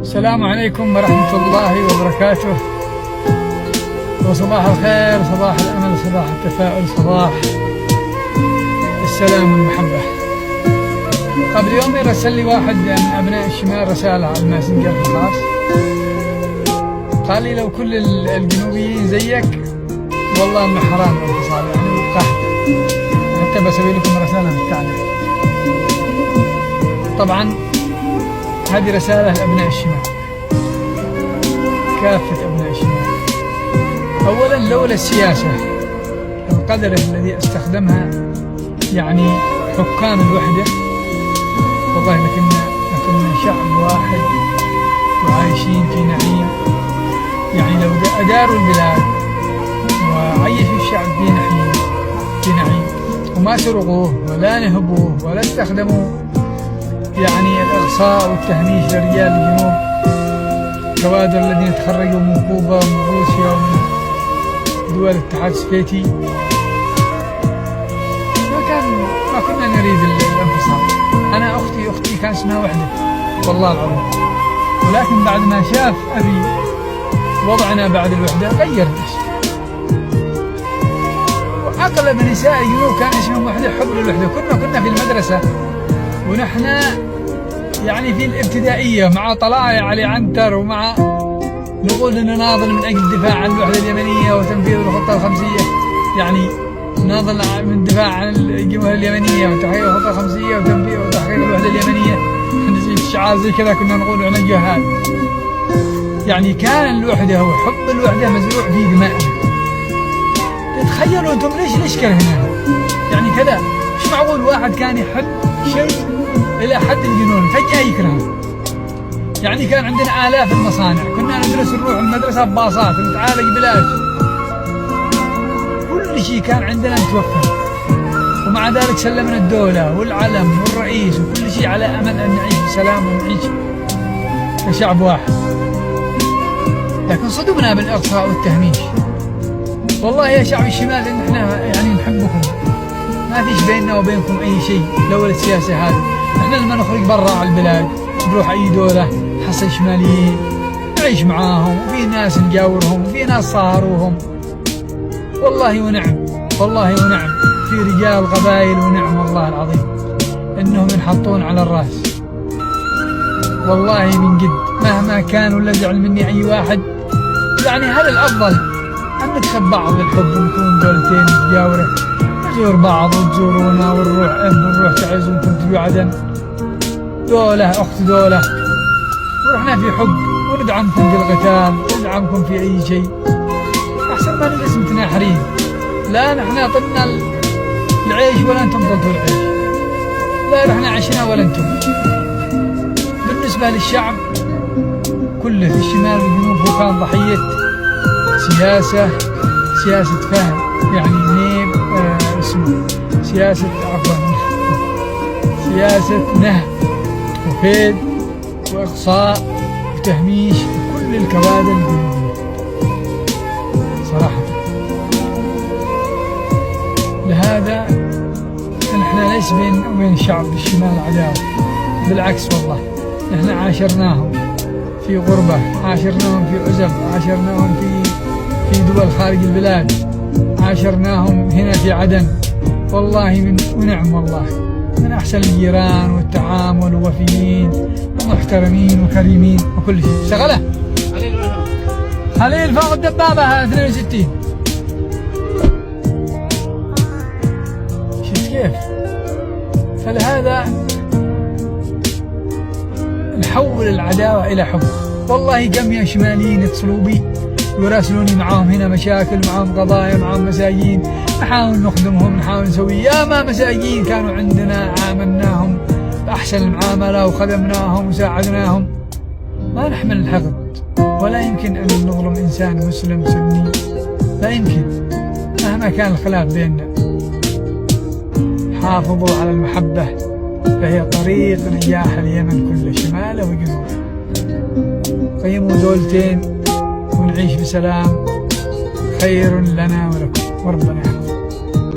السلام عليكم ورحمة الله وبركاته، وصباح الخير، صباح الأمل، صباح التفاؤل، صباح السلام والمحبة. قبل يومين رسل لي واحد من أبناء الشمال رسالة على الماسنجر الخاص، قال لي لو كل الجنوبيين زيك والله إنه حرام الانفصال، يعني قحط. حتى بسوي لكم رسالة في التعليق. طبعا هذه رسالة لأبناء الشمال، كافة أبناء الشمال. أولا لولا السياسة القدر الذي استخدمها يعني حكام الوحدة، والله لكنا شعب واحد وعايشين في نعيم. يعني لو أداروا البلاد وعيشوا الشعب في نعيم وما سرقوه ولا نهبوه ولا استخدموا يعني الإغصاء والتهميش لرجال الجنوب، كوادر الذين تخرجوا من كوبا ومن روسيا ومن دول الاتحاد السوفيتي، ما كنا نريد الانفصال. أنا أختي كان اسمها وحدة والله العظيم، ولكن بعد ما شاف أبي وضعنا بعد الوحدة غير الاسم. وأغلب نساء الجنوب كان اسمهم وحدة، حب للوحدة. كنا في المدرسة ونحن يعني في الابتدائية مع طلائع علي عنتر، ومع نقول نناضل من أجل الدفاع عن الوحدة اليمنية وتنفيذ الخطة الخمسية، يعني نناضل من الدفاع عن الجمهورية اليمنية وتحقيق الخطة الخمسية وتنفيذ وتحقيق الوحدة اليمنية. الشعار زي كذا كنا نقول عن الجهاد. يعني كان الوحدة وحب الوحدة مزروع في دمائنا. تتخيلوا انتم ليش كرهناها؟ يعني كذا مش معقول واحد كان يحب شيء إلى حد الجنون فجأة يكرهه. يعني كان عندنا آلاف المصانع، كنا ندرس نروح المدرسة بباصات نتعالج بلاش، كل شيء كان عندنا متوفر. ومع ذلك سلمنا الدولة والعلم والرئيس وكل شيء على أمل أن نعيش بسلام ونعيش كشعب واحد. لكن صدمنا بالإغصاء والتهميش. والله يا شعب الشمال إن احنا يعني نحبكم، ما فيش بيننا وبينكم أي شيء لولا السياسة هذه. احنا لما نخرج برا على البلاد نروح أي دولة نحصل شماليين نعيش معاهم، وفي ناس نجاورهم وفي ناس صاروهم، والله ونعم، والله ونعم. في رجال قبائل ونعم والله العظيم إنهم ينحطون على الرأس، والله من جد. مهما كان ولا زعل مني أي واحد، يعني هل الأفضل أن نكسب بعض بالحب ونكون دولتين متجاورة، نزور بعض وتزورونا ونروح تعز وانتم تجوا عدن، دولة أخت دولة، ورحنا في حب وندعمكم في القتال وندعمكم في أي شيء، أحسن ما نجلس متناحرين. لا نحن طلنا العيش ولا أنتم طلتوا العيش، لا نحن عشنا ولا أنتم. بالنسبة للشعب كله في الشمال والجنوب هو كان ضحية سياسة فهم، يعني نيب اسمه سياسة نهب وفيد وإقصاء وتهميش كل الكوادر الجنوبية صراحة. لهذا نحن ليس بين وبين شعب الشمال عداوة، بالعكس والله نحن عاشرناهم في غربة، عاشرناهم في عزب، عاشرناهم في دول خارج البلاد، عاشرناهم هنا في عدن، والله ونعم، والله من أحسن الجيران والتعامل ووفيين ومحترمين وكريمين وكل شيء. شغله خليل فوق الدبابة 62. شفت كيف؟ فلهذا نحول العداوة إلى حب. والله كم يا شماليين يتصلوا بي ويراسلوني، معاهم هنا مشاكل، معاهم قضايا، معاهم مساجين، نحاول نخدمهم، نحاول نسوي. يا ما مساجين كانوا عندنا عاملناهم بأحسن المعاملة وخدمناهم وساعدناهم. ما نحمل الحقد، ولا يمكن أن نظلم إنسان مسلم سني، لا يمكن مهما كان الخلاف بيننا. حافظوا على المحبة، فهي طريق نجاح اليمن كله شماله وجنوبه. قيموا دولتين ونعيش بسلام، خير لنا ولكم، وربنا